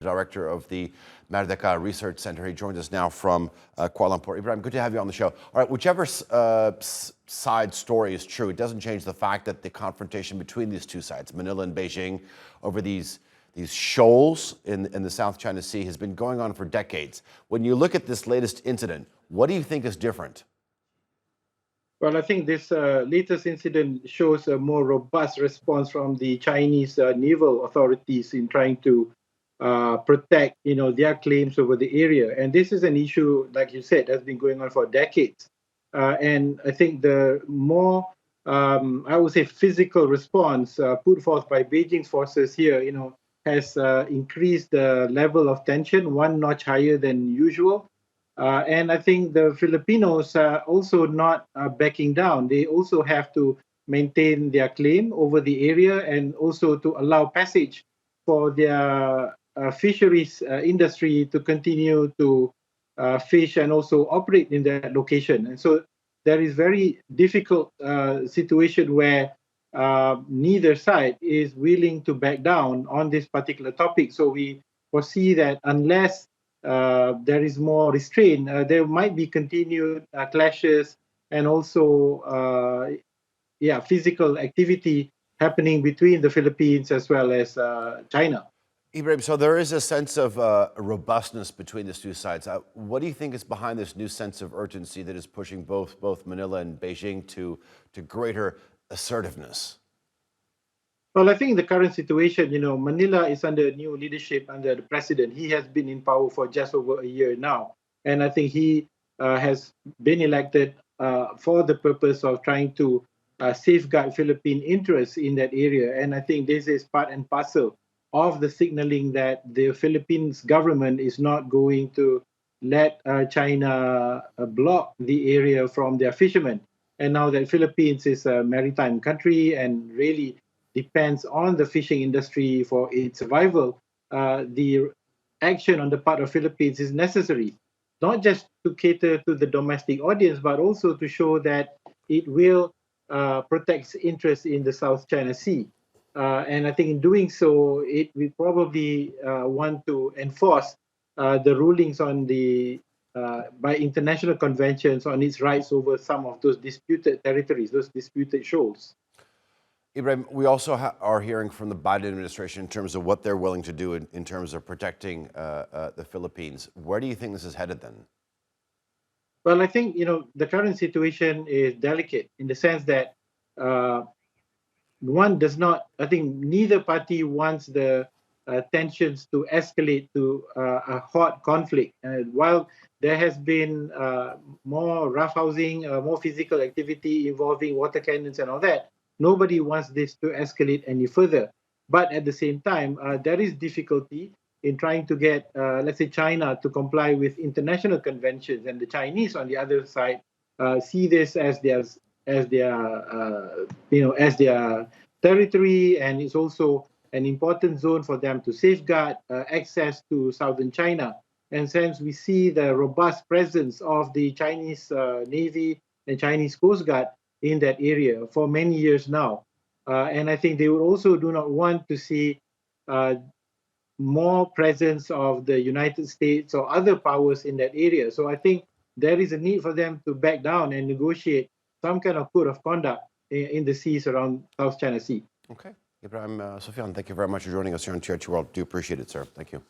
Director of the Merdeka Research Center. He joins us now from Kuala Lumpur. Ibrahim, good to have you on the show. All right, whichever side story is true, it doesn't change the fact that the confrontation between these two sides, Manila and Beijing, over these shoals in the South China Sea has been going on for decades. When you look at this latest incident, what do you think is different? Well, I think this latest incident shows a more robust response from the Chinese naval authorities in trying to protect, their claims over the area. And this is an issue, like you said, has been going on for decades. And I think the more, I would say, physical response put forth by Beijing's forces here, has increased the level of tension one notch higher than usual. And I think the Filipinos are also not backing down. They also have to maintain their claim over the area and also to allow passage for their fisheries industry to continue to fish and also operate in that location. And so there is very difficult situation where neither side is willing to back down on this particular topic. So we foresee that unless there is more restraint, there might be continued clashes and also physical activity happening between the Philippines as well as China. Ibrahim, so there is a sense of robustness between these two sides. What do you think is behind this new sense of urgency that is pushing both Manila and Beijing to greater assertiveness? Well, I think in the current situation, Manila is under new leadership under the president. He has been in power for just over a year now. And I think he has been elected for the purpose of trying to safeguard Philippine interests in that area. And I think this is part and parcel of the signaling that the Philippines government is not going to let China block the area from their fishermen. And now that Philippines is a maritime country and really depends on the fishing industry for its survival, the action on the part of Philippines is necessary, not just to cater to the domestic audience, but also to show that it will protect interests in the South China Sea. And I think in doing so, it will probably want to enforce the rulings on by international conventions on its rights over some of those disputed territories, those disputed shoals. Ibrahim, we also are hearing from the Biden administration in terms of what they're willing to do in terms of protecting the Philippines. Where do you think this is headed then? Well, I think, the current situation is delicate in the sense that I think neither party wants the tensions to escalate to a hot conflict. While there has been more roughhousing, more physical activity involving water cannons and all that, nobody wants this to escalate any further. But at the same time, there is difficulty in trying to get, let's say, China to comply with international conventions, and the Chinese, on the other side, see this as their territory, and it's also an important zone for them to safeguard access to southern China. And since we see the robust presence of the Chinese Navy and Chinese Coast Guard in that area for many years now. And I think they would also do not want to see more presence of the United States or other powers in that area. So I think there is a need for them to back down and negotiate some kind of code of conduct in the seas around South China Sea. Okay. Ibrahim Suffian, thank you very much for joining us here on TRT World. Do appreciate it, sir. Thank you.